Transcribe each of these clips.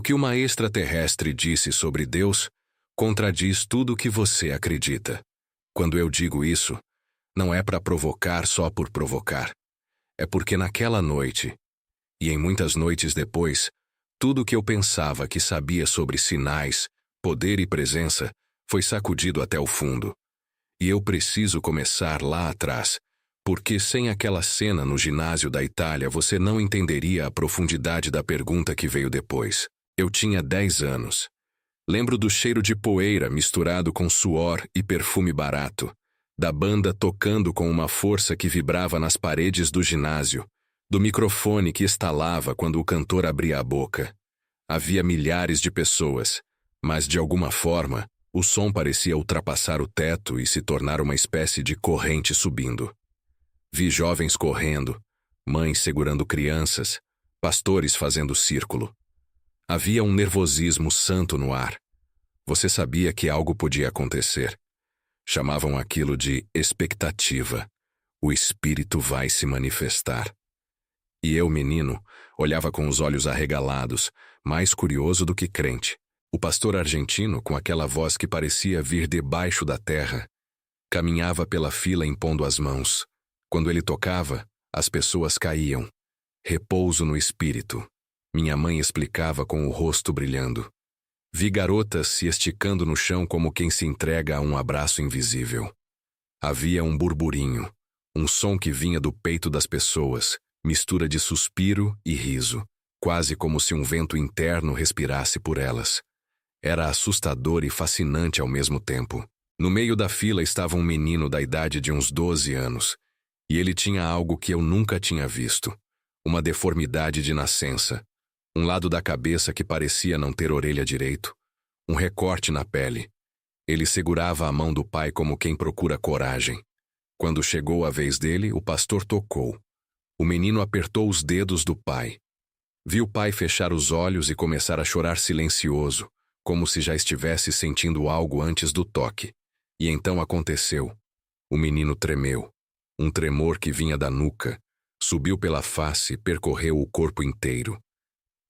O que uma extraterrestre disse sobre Deus contradiz tudo o que você acredita. Quando eu digo isso, não é para provocar só por provocar. É porque naquela noite, e em muitas noites depois, tudo o que eu pensava que sabia sobre sinais, poder e presença foi sacudido até o fundo. E eu preciso começar lá atrás, porque sem aquela cena no ginásio da Itália você não entenderia a profundidade da pergunta que veio depois. Eu tinha 10 anos. Lembro do cheiro de poeira misturado com suor e perfume barato, da banda tocando com uma força que vibrava nas paredes do ginásio, do microfone que estalava quando o cantor abria a boca. Havia milhares de pessoas, mas de alguma forma, o som parecia ultrapassar o teto e se tornar uma espécie de corrente subindo. Vi jovens correndo, mães segurando crianças, pastores fazendo círculo. Havia um nervosismo santo no ar. Você sabia que algo podia acontecer. Chamavam aquilo de expectativa. O espírito vai se manifestar. E eu, menino, olhava com os olhos arregalados, mais curioso do que crente. O pastor argentino, com aquela voz que parecia vir debaixo da terra, caminhava pela fila impondo as mãos. Quando ele tocava, as pessoas caíam. Repouso no espírito. Minha mãe explicava com o rosto brilhando. Vi garotas se esticando no chão como quem se entrega a um abraço invisível. Havia um burburinho, um som que vinha do peito das pessoas, mistura de suspiro e riso, quase como se um vento interno respirasse por elas. Era assustador e fascinante ao mesmo tempo. No meio da fila estava um menino da idade de uns 12 anos, e ele tinha algo que eu nunca tinha visto, uma deformidade de nascença. Um lado da cabeça que parecia não ter orelha direito, um recorte na pele. Ele segurava a mão do pai como quem procura coragem. Quando chegou a vez dele, o pastor tocou. O menino apertou os dedos do pai. Vi o pai fechar os olhos e começar a chorar silencioso, como se já estivesse sentindo algo antes do toque. E então aconteceu. O menino tremeu. Um tremor que vinha da nuca, subiu pela face e percorreu o corpo inteiro.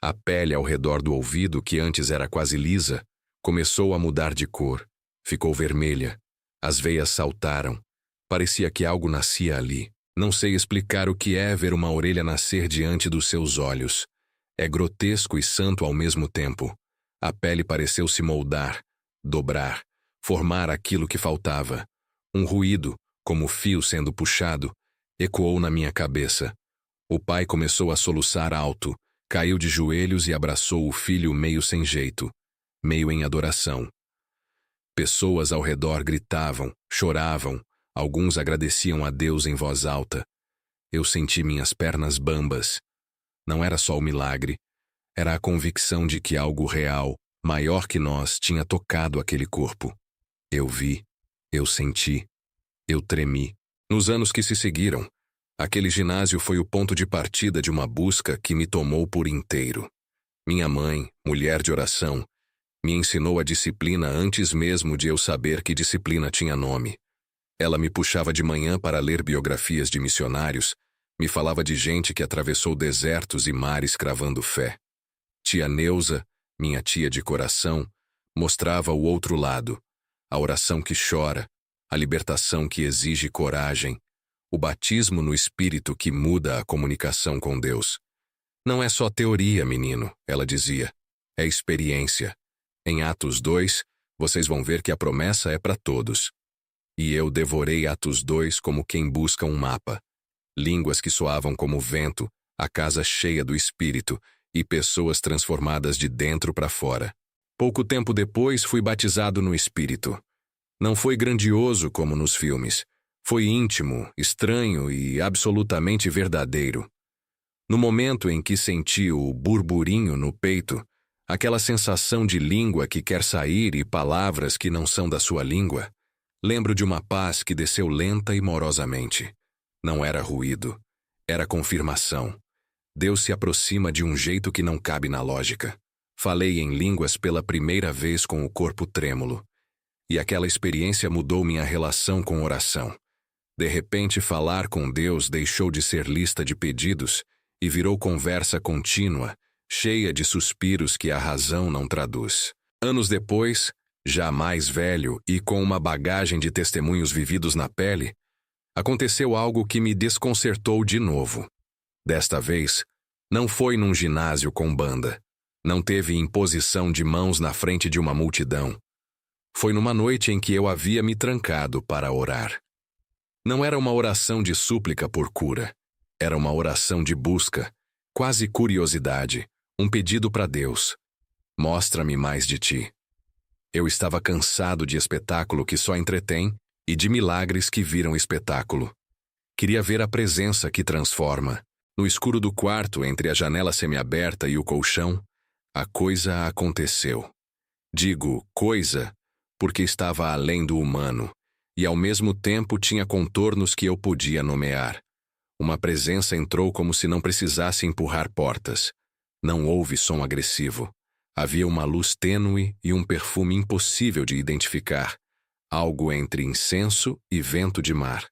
A pele ao redor do ouvido, que antes era quase lisa, começou a mudar de cor. Ficou vermelha. As veias saltaram. Parecia que algo nascia ali. Não sei explicar o que é ver uma orelha nascer diante dos seus olhos. É grotesco e santo ao mesmo tempo. A pele pareceu se moldar, dobrar, formar aquilo que faltava. Um ruído, como fio sendo puxado, ecoou na minha cabeça. O pai começou a soluçar alto, caiu de joelhos e abraçou o filho meio sem jeito, meio em adoração. Pessoas ao redor gritavam, choravam, alguns agradeciam a Deus em voz alta. Eu senti minhas pernas bambas. Não era só o milagre, era a convicção de que algo real, maior que nós, tinha tocado aquele corpo. Eu vi, eu senti, eu tremi. Nos anos que se seguiram, aquele ginásio foi o ponto de partida de uma busca que me tomou por inteiro. Minha mãe, mulher de oração, me ensinou a disciplina antes mesmo de eu saber que disciplina tinha nome. Ela me puxava de manhã para ler biografias de missionários, me falava de gente que atravessou desertos e mares cravando fé. Tia Neuza, minha tia de coração, mostrava o outro lado, a oração que chora, a libertação que exige coragem, o batismo no Espírito que muda a comunicação com Deus. Não é só teoria, menino, ela dizia, é experiência. Em Atos 2, vocês vão ver que a promessa é para todos. E eu devorei Atos 2 como quem busca um mapa. Línguas que soavam como vento, a casa cheia do Espírito e pessoas transformadas de dentro para fora. Pouco tempo depois fui batizado no Espírito. Não foi grandioso como nos filmes. Foi íntimo, estranho e absolutamente verdadeiro. No momento em que senti o burburinho no peito, aquela sensação de língua que quer sair e palavras que não são da sua língua, lembro de uma paz que desceu lenta e morosamente. Não era ruído, era confirmação. Deus se aproxima de um jeito que não cabe na lógica. Falei em línguas pela primeira vez com o corpo trêmulo. E aquela experiência mudou minha relação com oração. De repente, falar com Deus deixou de ser lista de pedidos e virou conversa contínua, cheia de suspiros que a razão não traduz. Anos depois, já mais velho e com uma bagagem de testemunhos vividos na pele, aconteceu algo que me desconcertou de novo. Desta vez, não foi num ginásio com banda. Não teve imposição de mãos na frente de uma multidão. Foi numa noite em que eu havia me trancado para orar. Não era uma oração de súplica por cura. Era uma oração de busca, quase curiosidade, um pedido para Deus. Mostra-me mais de ti. Eu estava cansado de espetáculo que só entretém e de milagres que viram espetáculo. Queria ver a presença que transforma. No escuro do quarto, entre a janela semiaberta e o colchão, a coisa aconteceu. Digo coisa porque estava além do humano e ao mesmo tempo tinha contornos que eu podia nomear. Uma presença entrou como se não precisasse empurrar portas. Não houve som agressivo. Havia uma luz tênue e um perfume impossível de identificar, algo entre incenso e vento de mar.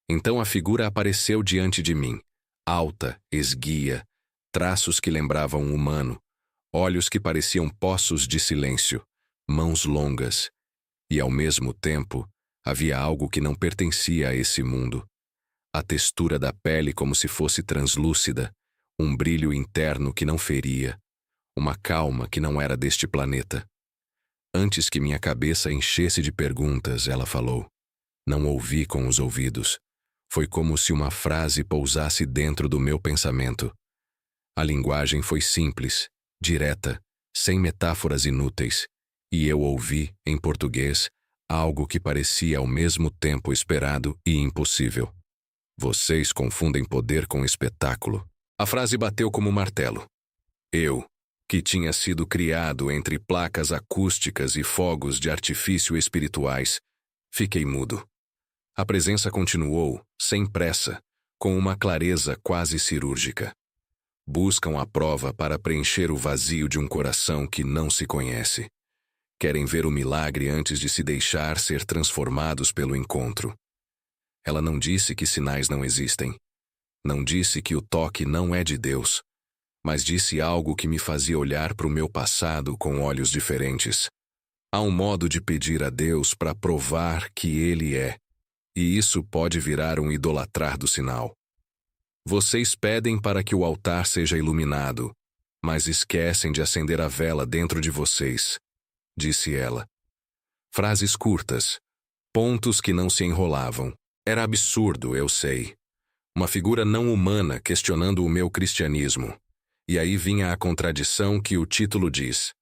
Então a figura apareceu diante de mim, alta, esguia, traços que lembravam um humano, olhos que pareciam poços de silêncio, mãos longas. E ao mesmo tempo, havia algo que não pertencia a esse mundo. A textura da pele como se fosse translúcida, um brilho interno que não feria, uma calma que não era deste planeta. Antes que minha cabeça enchesse de perguntas, ela falou. Não ouvi com os ouvidos. Foi como se uma frase pousasse dentro do meu pensamento. A linguagem foi simples, direta, sem metáforas inúteis, e eu ouvi, em português, algo que parecia ao mesmo tempo esperado e impossível. Vocês confundem poder com espetáculo. A frase bateu como um martelo. Eu, que tinha sido criado entre placas acústicas e fogos de artifício espirituais, fiquei mudo. A presença continuou, sem pressa, com uma clareza quase cirúrgica. Buscam a prova para preencher o vazio de um coração que não se conhece. Querem ver o milagre antes de se deixar ser transformados pelo encontro. Ela não disse que sinais não existem. Não disse que o toque não é de Deus. Mas disse algo que me fazia olhar para o meu passado com olhos diferentes. Há um modo de pedir a Deus para provar que Ele é, e isso pode virar um idolatrar do sinal. Vocês pedem para que o altar seja iluminado, mas esquecem de acender a vela dentro de vocês, disse ela. Frases curtas, pontos que não se enrolavam. Era absurdo, eu sei. Uma figura não humana questionando o meu cristianismo. E aí vinha a contradição que o título diz.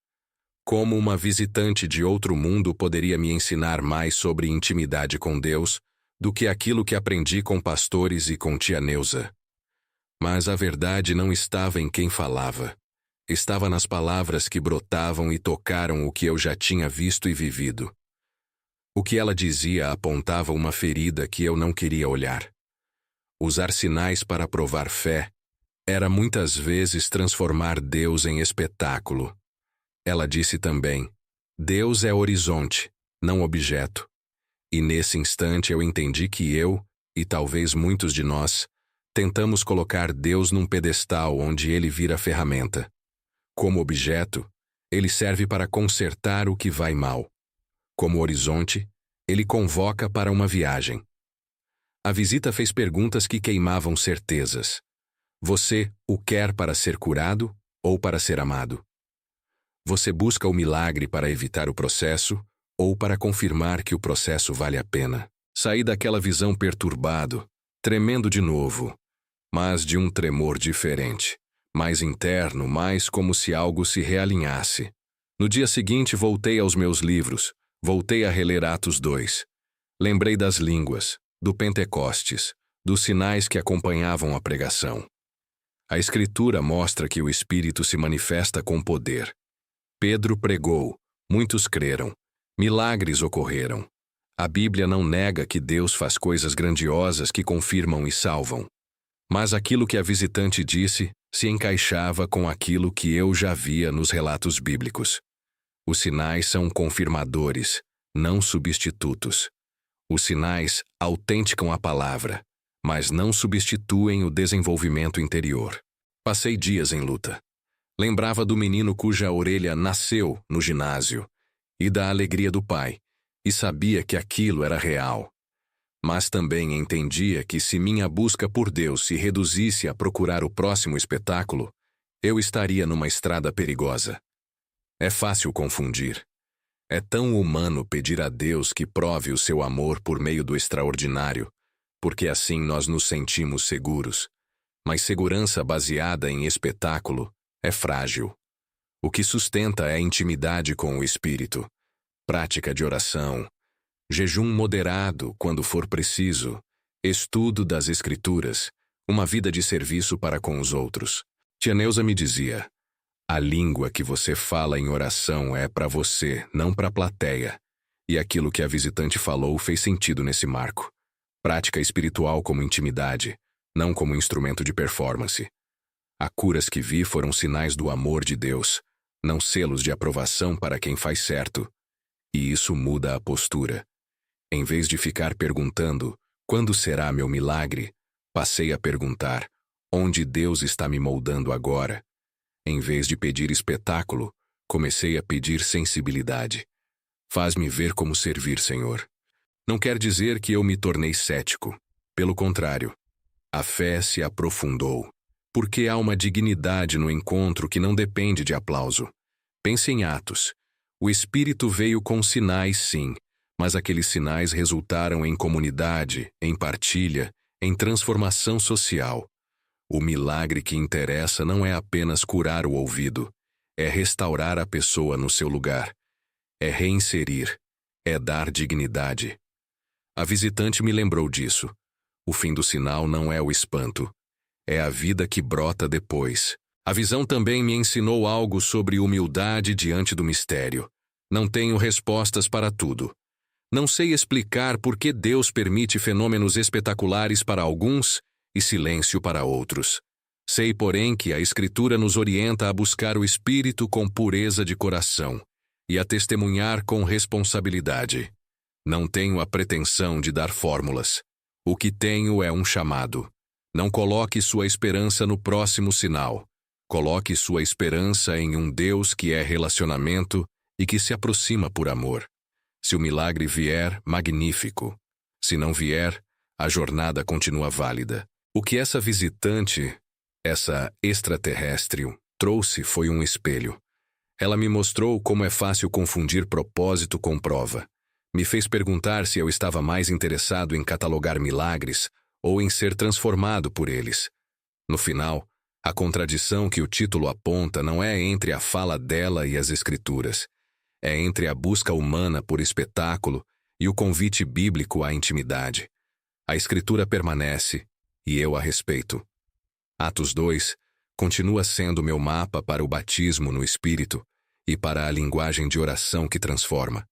Como uma visitante de outro mundo poderia me ensinar mais sobre intimidade com Deus do que aquilo que aprendi com pastores e com tia Neuza? Mas a verdade não estava em quem falava. Estava nas palavras que brotavam e tocaram o que eu já tinha visto e vivido. O que ela dizia apontava uma ferida que eu não queria olhar. Usar sinais para provar fé era muitas vezes transformar Deus em espetáculo. Ela disse também, Deus é horizonte, não objeto. E nesse instante eu entendi que eu, e talvez muitos de nós, tentamos colocar Deus num pedestal onde ele vira ferramenta. Como objeto, ele serve para consertar o que vai mal. Como horizonte, ele convoca para uma viagem. A visita fez perguntas que queimavam certezas. Você o quer para ser curado ou para ser amado? Você busca o milagre para evitar o processo ou para confirmar que o processo vale a pena? Saí daquela visão perturbado, tremendo de novo, mas de um tremor diferente, mais interno, mais como se algo se realinhasse. No dia seguinte voltei aos meus livros, voltei a reler Atos 2. Lembrei das línguas, do Pentecostes, dos sinais que acompanhavam a pregação. A Escritura mostra que o Espírito se manifesta com poder. Pedro pregou, muitos creram, milagres ocorreram. A Bíblia não nega que Deus faz coisas grandiosas que confirmam e salvam. Mas aquilo que a visitante disse se encaixava com aquilo que eu já via nos relatos bíblicos. Os sinais são confirmadores, não substitutos. Os sinais autenticam a palavra, mas não substituem o desenvolvimento interior. Passei dias em luta. Lembrava do menino cuja orelha nasceu no ginásio e da alegria do pai, e sabia que aquilo era real. Mas também entendia que se minha busca por Deus se reduzisse a procurar o próximo espetáculo, eu estaria numa estrada perigosa. É fácil confundir. É tão humano pedir a Deus que prove o seu amor por meio do extraordinário, porque assim nós nos sentimos seguros. Mas segurança baseada em espetáculo é frágil. O que sustenta é intimidade com o Espírito, prática de oração, jejum moderado quando for preciso, estudo das Escrituras, uma vida de serviço para com os outros. Tia Neuza me dizia: a língua que você fala em oração é para você, não para a plateia. E aquilo que a visitante falou fez sentido nesse marco. Prática espiritual como intimidade, não como instrumento de performance. As curas que vi foram sinais do amor de Deus, não selos de aprovação para quem faz certo. E isso muda a postura. Em vez de ficar perguntando, quando será meu milagre, passei a perguntar, onde Deus está me moldando agora? Em vez de pedir espetáculo, comecei a pedir sensibilidade. Faz-me ver como servir, Senhor. Não quer dizer que eu me tornei cético. Pelo contrário, a fé se aprofundou, porque há uma dignidade no encontro que não depende de aplauso. Pense em Atos. O Espírito veio com sinais, sim, mas aqueles sinais resultaram em comunidade, em partilha, em transformação social. O milagre que interessa não é apenas curar o ouvido, é restaurar a pessoa no seu lugar, é reinserir, é dar dignidade. A visitante me lembrou disso. O fim do sinal não é o espanto, é a vida que brota depois. A visão também me ensinou algo sobre humildade diante do mistério. Não tenho respostas para tudo. Não sei explicar por que Deus permite fenômenos espetaculares para alguns e silêncio para outros. Sei, porém, que a Escritura nos orienta a buscar o Espírito com pureza de coração e a testemunhar com responsabilidade. Não tenho a pretensão de dar fórmulas. O que tenho é um chamado. Não coloque sua esperança no próximo sinal. Coloque sua esperança em um Deus que é relacionamento e que se aproxima por amor. Se o milagre vier, magnífico. Se não vier, a jornada continua válida. O que essa visitante, essa extraterrestre, trouxe foi um espelho. Ela me mostrou como é fácil confundir propósito com prova. Me fez perguntar se eu estava mais interessado em catalogar milagres ou em ser transformado por eles. No final, a contradição que o título aponta não é entre a fala dela e as Escrituras. É entre a busca humana por espetáculo e o convite bíblico à intimidade. A Escritura permanece, e eu a respeito. Atos 2 continua sendo meu mapa para o batismo no Espírito e para a linguagem de oração que transforma.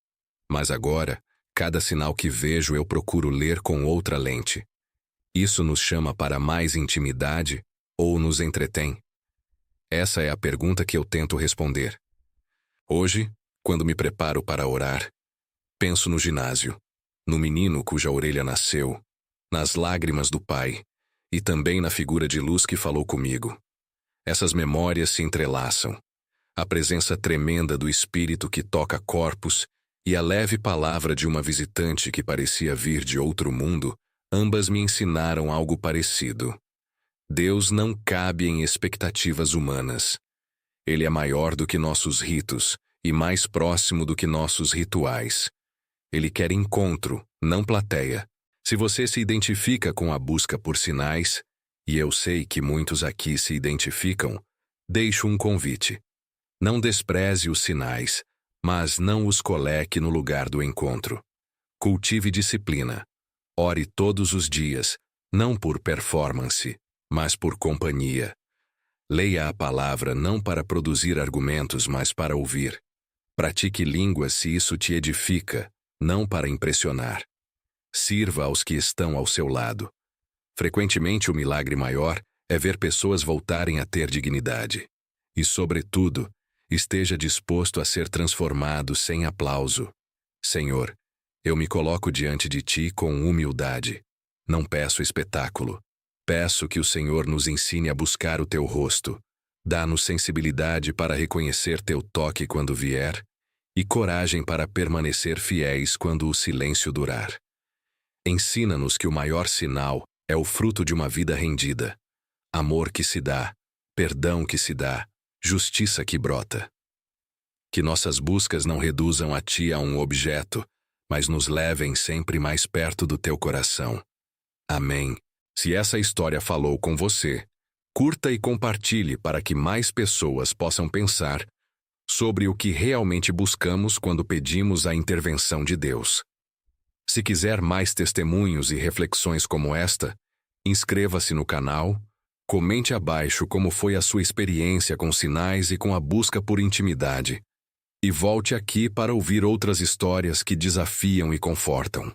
Mas agora, cada sinal que vejo eu procuro ler com outra lente. Isso nos chama para mais intimidade ou nos entretém? Essa é a pergunta que eu tento responder. Hoje, quando me preparo para orar, penso no ginásio, no menino cuja orelha nasceu, nas lágrimas do pai, e também na figura de luz que falou comigo. Essas memórias se entrelaçam. A presença tremenda do Espírito que toca corpos e a leve palavra de uma visitante que parecia vir de outro mundo, ambas me ensinaram algo parecido. Deus não cabe em expectativas humanas. Ele é maior do que nossos ritos e mais próximo do que nossos rituais. Ele quer encontro, não plateia. Se você se identifica com a busca por sinais, e eu sei que muitos aqui se identificam, deixo um convite. Não despreze os sinais, mas não os coloque no lugar do encontro. Cultive disciplina. Ore todos os dias, não por performance, mas por companhia. Leia a palavra não para produzir argumentos, mas para ouvir. Pratique línguas se isso te edifica, não para impressionar. Sirva aos que estão ao seu lado. Frequentemente o milagre maior é ver pessoas voltarem a ter dignidade. E, sobretudo, esteja disposto a ser transformado sem aplauso. Senhor, eu me coloco diante de Ti com humildade. Não peço espetáculo. Peço que o Senhor nos ensine a buscar o Teu rosto, Dá-nos sensibilidade para reconhecer teu toque quando vier e coragem para permanecer fiéis quando o silêncio durar. Ensina-nos que o maior sinal é o fruto de uma vida rendida, amor que se dá, perdão que se dá, justiça que brota. Que nossas buscas não reduzam a Ti a um objeto, mas nos levem sempre mais perto do Teu coração. Amém. Se essa história falou com você, curta e compartilhe para que mais pessoas possam pensar sobre o que realmente buscamos quando pedimos a intervenção de Deus. Se quiser mais testemunhos e reflexões como esta, inscreva-se no canal, comente abaixo como foi a sua experiência com sinais e com a busca por intimidade, e volte aqui para ouvir outras histórias que desafiam e confortam.